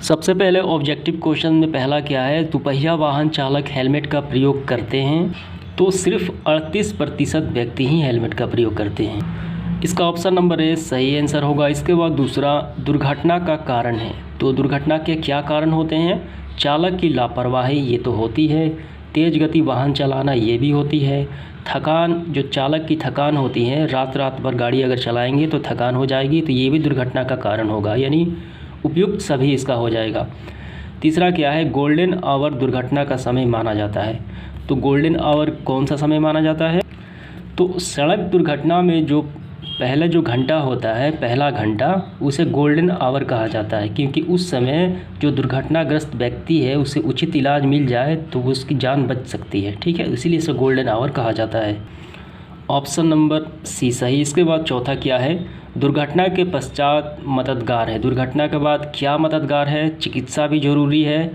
सबसे पहले objective question में पहला क्या है, दुपहिया वाहन चालक हेलमेट का प्रयोग करते हैं? तो सिर्फ 38% व्यक्ति ही हेलमेट का प्रयोग करते हैं। इसका ऑप्शन नंबर ए सही आंसर होगा। इसके बाद दूसरा, दुर्घटना का कारण है। तो दुर्घटना के क्या कारण होते हैं? चालक की लापरवाही ये तो होती है, तेज़ गति वाहन चलाना ये भी होती है, थकान, जो चालक की थकान होती है, रात भर गाड़ी अगर चलाएंगे तो थकान हो जाएगी, तो ये भी दुर्घटना का कारण होगा, यानी उपयुक्त सभी इसका हो जाएगा। तीसरा क्या है, गोल्डन आवर दुर्घटना का समय माना जाता है। तो गोल्डन आवर कौन सा समय माना जाता है? तो सड़क दुर्घटना में जो पहला जो घंटा होता है, पहला घंटा, उसे गोल्डन आवर कहा जाता है, क्योंकि उस समय जो दुर्घटनाग्रस्त व्यक्ति है उसे उचित इलाज मिल जाए तो उसकी जान बच सकती है। ठीक है, इसीलिए इसे गोल्डन आवर कहा जाता है। ऑप्शन नंबर सी सही। इसके बाद चौथा क्या है, दुर्घटना के पश्चात मददगार है। दुर्घटना के बाद क्या मददगार है? चिकित्सा भी ज़रूरी है,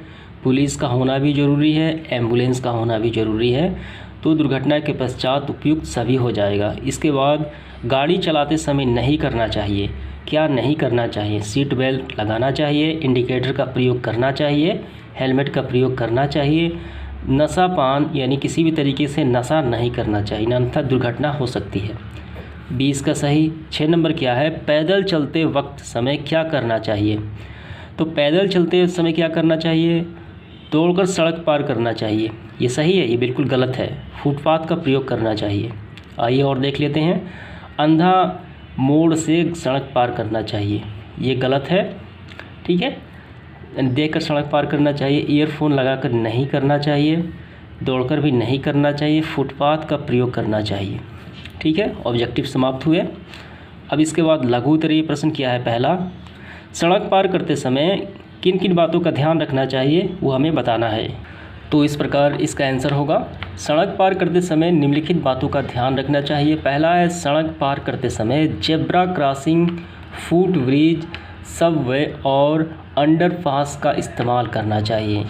पुलिस का होना भी ज़रूरी है, एम्बुलेंस का होना भी ज़रूरी है। तो दुर्घटना के पश्चात उपयुक्त सभी हो जाएगा। इसके बाद गाड़ी चलाते समय नहीं करना चाहिए। क्या नहीं करना चाहिए? सीट बेल्ट लगाना चाहिए, इंडिकेटर का प्रयोग करना चाहिए, हेलमेट का प्रयोग करना चाहिए, नशा पान यानी किसी भी तरीके से नशा नहीं करना चाहिए, अन्यथा दुर्घटना हो सकती है। 20 का सही। 6 नंबर क्या है, पैदल चलते वक्त समय क्या करना चाहिए? तो पैदल चलते समय क्या करना चाहिए? दौड़कर सड़क पार करना चाहिए। ये सही है? ये बिल्कुल गलत है। फुटपाथ का प्रयोग करना चाहिए। आइए और देख लेते हैं। अंधा मोड़ से सड़क पार करना चाहिए, ये गलत है। ठीक है, देखकर सड़क पार करना चाहिए, ईयरफोन लगाकर नहीं करना चाहिए, दौड़कर भी नहीं करना चाहिए, फुटपाथ का प्रयोग करना चाहिए। ठीक है, ऑब्जेक्टिव समाप्त हुए। अब इसके बाद लघु उत्तरीय प्रश्न क्या है? पहला, सड़क पार करते समय किन किन बातों का ध्यान रखना चाहिए वो हमें बताना है। तो इस प्रकार इसका आंसर होगा, सड़क पार करते समय निम्नलिखित बातों का ध्यान रखना चाहिए। पहला है, सड़क पार करते समय zebra crossing, foot bridge, Subway और अंडरपास का इस्तेमाल करना चाहिए।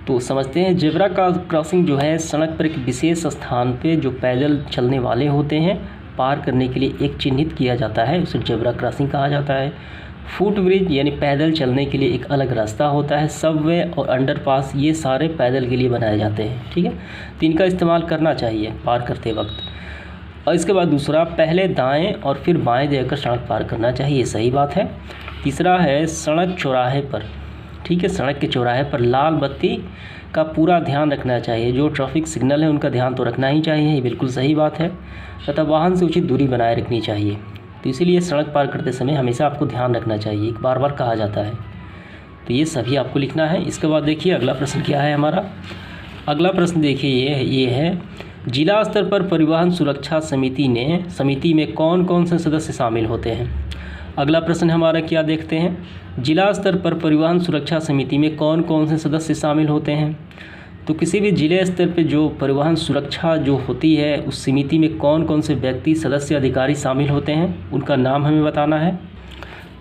तो समझते हैं, जेब्रा क्रॉसिंग जो है सड़क पर एक विशेष स्थान पे जो पैदल चलने वाले होते हैं पार करने के लिए एक चिन्हित किया जाता है, उसे जेब्रा क्रॉसिंग कहा जाता है। फुट ब्रिज यानी पैदल चलने के लिए एक अलग रास्ता होता है। सबवे और अंडरपास ये सारे पैदल के लिए बनाए जाते हैं। ठीक है, तो इनका इस्तेमाल करना चाहिए पार करते वक्त। और इसके बाद दूसरा, पहले दाएं और फिर बाएं देखकर सड़क पार करना चाहिए, सही बात है। तीसरा है, सड़क चौराहे पर, ठीक है, सड़क के चौराहे पर लाल बत्ती का पूरा ध्यान रखना चाहिए। जो ट्रैफिक सिग्नल है उनका ध्यान तो रखना ही चाहिए, ये बिल्कुल सही बात है। तथा वाहन से उचित दूरी बनाए रखनी चाहिए। तो इसीलिए सड़क पार करते समय हमेशा आपको ध्यान रखना चाहिए, बार बार कहा जाता है। तो ये सभी आपको लिखना है। इसके बाद देखिए अगला प्रश्न क्या है हमारा। अगला प्रश्न देखिए, ये है, जिला स्तर पर परिवहन सुरक्षा समिति में कौन कौन से सदस्य शामिल होते हैं? अगला प्रश्न हमारा क्या देखते हैं, जिला स्तर पर परिवहन सुरक्षा समिति में कौन कौन से सदस्य शामिल होते हैं? तो किसी भी जिले स्तर पे जो परिवहन सुरक्षा जो होती है उस समिति में कौन कौन से व्यक्ति, सदस्य, अधिकारी शामिल होते हैं, उनका नाम हमें बताना है।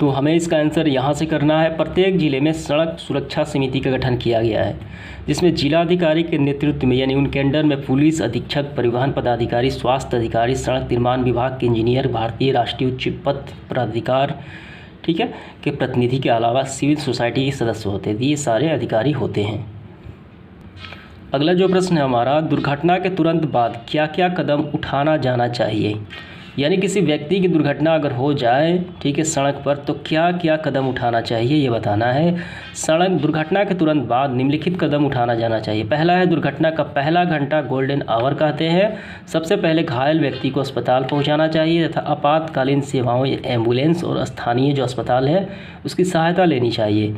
तो हमें इसका आंसर यहाँ से करना है। प्रत्येक जिले में सड़क सुरक्षा समिति का गठन किया गया है, जिसमें जिलाधिकारी के नेतृत्व में यानी उनके अंडर में पुलिस अधीक्षक, परिवहन पदाधिकारी, स्वास्थ्य अधिकारी, सड़क निर्माण विभाग के इंजीनियर, भारतीय राष्ट्रीय उच्च पथ प्राधिकार, ठीक है, के प्रतिनिधि के अलावा सिविल सोसाइटी के सदस्य होते हैं। ये सारे अधिकारी होते हैं। अगला जो प्रश्न है हमारा, दुर्घटना के तुरंत बाद क्या क्या कदम उठाना जाना चाहिए? यानी किसी व्यक्ति की दुर्घटना अगर हो जाए, ठीक है, सड़क पर, तो क्या क्या कदम उठाना चाहिए ये बताना है। सड़क दुर्घटना के तुरंत बाद निम्नलिखित कदम उठाना जाना चाहिए। पहला है, दुर्घटना का पहला घंटा गोल्डन आवर कहते हैं। सबसे पहले घायल व्यक्ति को अस्पताल पहुंचाना चाहिए तथा आपातकालीन सेवाओं, एम्बुलेंस और स्थानीय जो अस्पताल है उसकी सहायता लेनी चाहिए।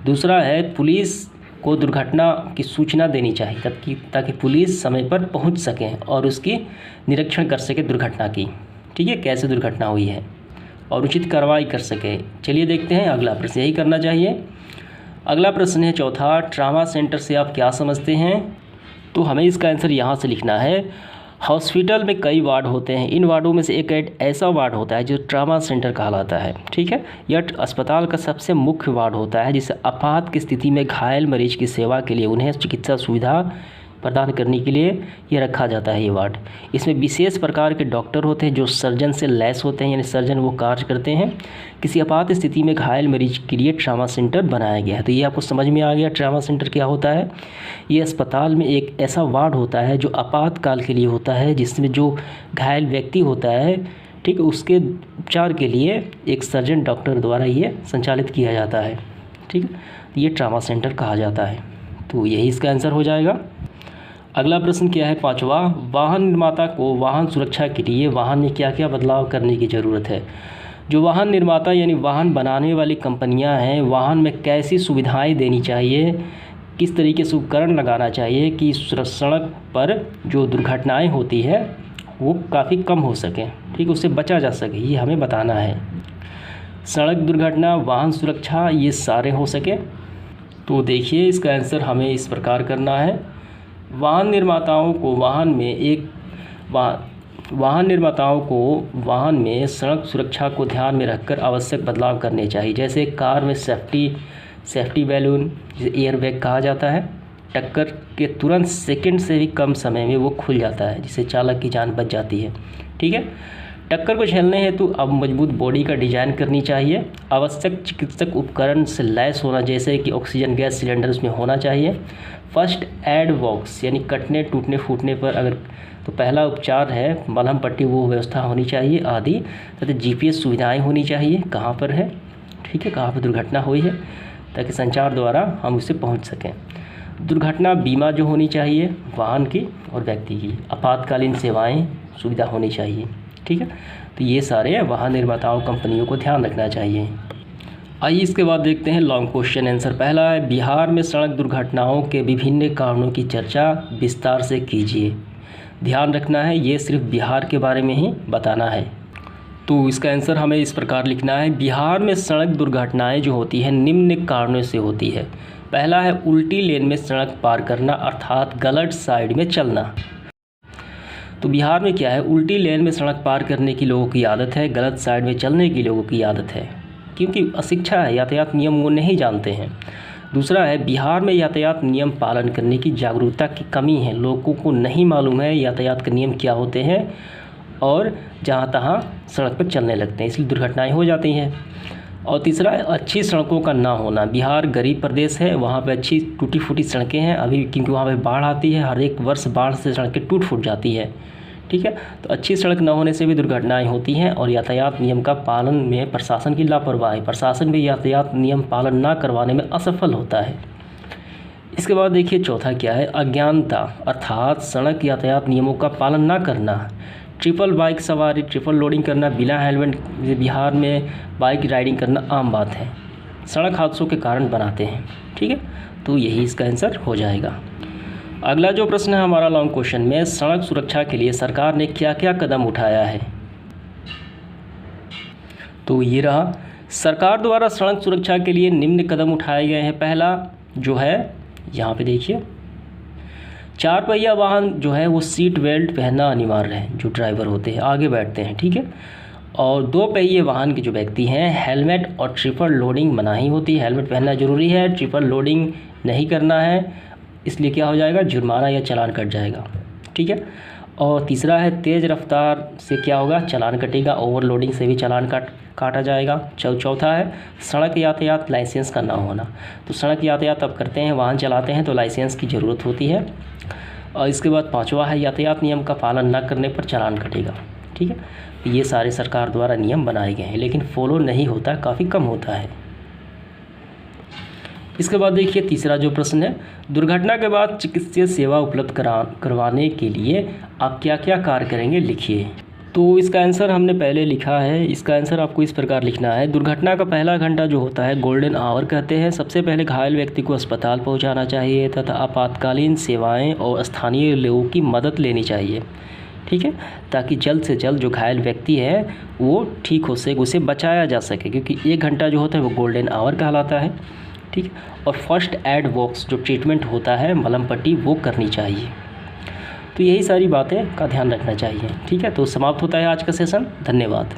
दूसरा है, पुलिस को दुर्घटना की सूचना देनी चाहिए ताकि पुलिस समय पर पहुंच सकें और उसकी निरीक्षण कर सके दुर्घटना की, ठीक है, कैसे दुर्घटना हुई है, और उचित कार्रवाई कर सके। चलिए देखते हैं अगला प्रश्न, यही करना चाहिए। अगला प्रश्न है चौथा, ट्रामा सेंटर से आप क्या समझते हैं? तो हमें इसका आंसर यहाँ से लिखना है। हॉस्पिटल में कई वार्ड होते हैं, इन वार्डों में से एक ऐसा वार्ड होता है जो ट्रामा सेंटर कहलाता है। ठीक है, यह अस्पताल का सबसे मुख्य वार्ड होता है जिसे आपात की स्थिति में घायल मरीज की सेवा के लिए उन्हें चिकित्सा सुविधा प्रदान करने के लिए ये रखा जाता है ये वार्ड। इसमें विशेष प्रकार के डॉक्टर होते हैं जो सर्जन से लैस होते हैं, यानी सर्जन वो कार्य करते हैं। किसी आपात स्थिति में घायल मरीज के लिए ट्रामा सेंटर बनाया गया है। तो ये आपको समझ में आ गया ट्रामा सेंटर क्या होता है। ये अस्पताल में एक ऐसा वार्ड होता है जो आपातकाल के लिए होता है, जिसमें जो घायल व्यक्ति होता है, ठीक, उसके उपचार के लिए एक सर्जन डॉक्टर द्वारा ये संचालित किया जाता है। ठीक है, ये ट्रामा सेंटर कहा जाता है। तो यही इसका आंसर हो जाएगा। अगला प्रश्न क्या है, 5वां, वाहन निर्माता को वाहन सुरक्षा के लिए वाहन में क्या क्या बदलाव करने की ज़रूरत है। जो वाहन निर्माता यानी वाहन बनाने वाली कंपनियां हैं, वाहन में कैसी सुविधाएं देनी चाहिए, किस तरीके से उपकरण लगाना चाहिए कि सड़क पर जो दुर्घटनाएं होती है वो काफ़ी कम हो सकें, ठीक, उससे बचा जा सके, ये हमें बताना है। सड़क दुर्घटना, वाहन सुरक्षा, ये सारे हो सके। तो देखिए इसका आंसर हमें इस प्रकार करना है। वाहन निर्माताओं को वाहन में सड़क सुरक्षा को ध्यान में रखकर आवश्यक बदलाव करने चाहिए। जैसे कार में सेफ्टी बैलून, जिसे एयरबैग कहा जाता है, टक्कर के तुरंत सेकंड से भी कम समय में वो खुल जाता है, जिससे चालक की जान बच जाती है। ठीक है, टक्कर को झेलने हेतु अब मजबूत बॉडी का डिजाइन करनी चाहिए। आवश्यक चिकित्सक उपकरण से लैस होना, जैसे कि ऑक्सीजन गैस सिलेंडर उसमें होना चाहिए। फर्स्ट एड बॉक्स, यानी कटने टूटने फूटने पर अगर तो पहला उपचार है मलहम पट्टी, वो व्यवस्था होनी चाहिए आदि। तथा GPS सुविधाएं होनी चाहिए, कहाँ पर है, ठीक है, कहाँ पर दुर्घटना हुई है, ताकि संचार द्वारा हम उससे पहुँच सकें। दुर्घटना बीमा जो होनी चाहिए वाहन की और व्यक्ति की। आपातकालीन सेवाएं सुविधा होनी चाहिए। ठीक है, तो ये सारे वाहन निर्माताओं कंपनियों को ध्यान रखना चाहिए। आइए इसके बाद देखते हैं लॉन्ग क्वेश्चन आंसर। पहला है, बिहार में सड़क दुर्घटनाओं के विभिन्न कारणों की चर्चा विस्तार से कीजिए। ध्यान रखना है ये सिर्फ बिहार के बारे में ही बताना है। तो इसका आंसर हमें इस प्रकार लिखना है, बिहार में सड़क दुर्घटनाएं जो होती हैं निम्न कारणों से होती है। पहला है उल्टी लेन में सड़क पार करना, अर्थात गलत साइड में चलना। तो बिहार में क्या है, उल्टी लेन में सड़क पार करने की लोगों की आदत है, गलत साइड में चलने की लोगों की आदत है, क्योंकि अशिक्षा है, यातायात नियम वो नहीं जानते हैं। दूसरा है, बिहार में यातायात नियम पालन करने की जागरूकता की कमी है, लोगों को नहीं मालूम है यातायात के नियम क्या होते हैं और जहाँ तहाँ सड़क पर चलने लगते हैं, इसलिए दुर्घटनाएं हो जाती हैं। और तीसरा है, अच्छी सड़कों का ना होना। बिहार गरीब प्रदेश है, वहाँ पे अच्छी टूटी फूटी सड़कें हैं अभी, क्योंकि वहाँ पे बाढ़ आती है, हर एक वर्ष बाढ़ से सड़कें टूट फूट जाती है। ठीक है, तो अच्छी सड़क न होने से भी दुर्घटनाएं होती हैं। और यातायात नियम का पालन में प्रशासन की लापरवाही, प्रशासन भी यातायात नियम पालन ना करवाने में असफल होता है। इसके बाद देखिए चौथा क्या है, अज्ञानता, अर्थात सड़क यातायात नियमों का पालन ना करना। ट्रिपल बाइक सवारी, ट्रिपल लोडिंग करना बिना हेलमेट, बिहार में बाइक राइडिंग करना आम बात है, सड़क हादसों के कारण बनाते हैं। ठीक है, तो यही इसका आंसर हो जाएगा। अगला जो प्रश्न है हमारा लॉन्ग क्वेश्चन में, सड़क सुरक्षा के लिए सरकार ने क्या क्या कदम उठाया है। तो ये रहा, सरकार द्वारा सड़क सुरक्षा के लिए निम्न कदम उठाए गए हैं। पहला जो है यहाँ पे देखिए, 4 पहिया वाहन जो है वो सीट बेल्ट पहनना अनिवार्य है, जो ड्राइवर होते हैं आगे बैठते हैं। ठीक है, और 2 पहिए वाहन के जो व्यक्ति हैं हेलमेट और ट्रिपल लोडिंग मनाही होती है, हेलमेट पहनना जरूरी है, ट्रिपल लोडिंग नहीं करना है, इसलिए क्या हो जाएगा, जुर्माना या चालान कट जाएगा। ठीक है, और तीसरा है, तेज़ रफ्तार से क्या होगा, चालान कटेगा, ओवरलोडिंग से भी चालान काटा जाएगा। चौथा है, सड़क यातायात लाइसेंस का ना होना। तो सड़क यातायात अब करते हैं, वाहन चलाते हैं तो लाइसेंस की ज़रूरत होती है। और इसके बाद 5वां है, यातायात नियम का पालन न करने पर चालान कटेगा। ठीक है, ये सारे सरकार द्वारा नियम बनाए गए हैं, लेकिन फॉलो नहीं होता, काफ़ी कम होता है। इसके बाद देखिए तीसरा जो प्रश्न है, दुर्घटना के बाद चिकित्सीय सेवा उपलब्ध करवाने के लिए आप क्या क्या कार्य करेंगे, लिखिए। तो इसका आंसर हमने पहले लिखा है। इसका आंसर आपको इस प्रकार लिखना है, दुर्घटना का पहला घंटा जो होता है गोल्डन आवर कहते हैं। सबसे पहले घायल व्यक्ति को अस्पताल पहुंचाना चाहिए तथा आपातकालीन सेवाएं और स्थानीय लोगों की मदद लेनी चाहिए। ठीक है, ताकि जल्द से जल्द जो घायल व्यक्ति है वो ठीक हो सके, उसे बचाया जा सके, क्योंकि 1 घंटा जो होता है वो गोल्डन आवर कहलाता है। ठीक है, और फर्स्ट एड बॉक्स जो ट्रीटमेंट होता है मलहम पट्टी वो करनी चाहिए। तो यही सारी बातें का ध्यान रखना चाहिए। ठीक है, तो समाप्त होता है आज का सेशन। धन्यवाद।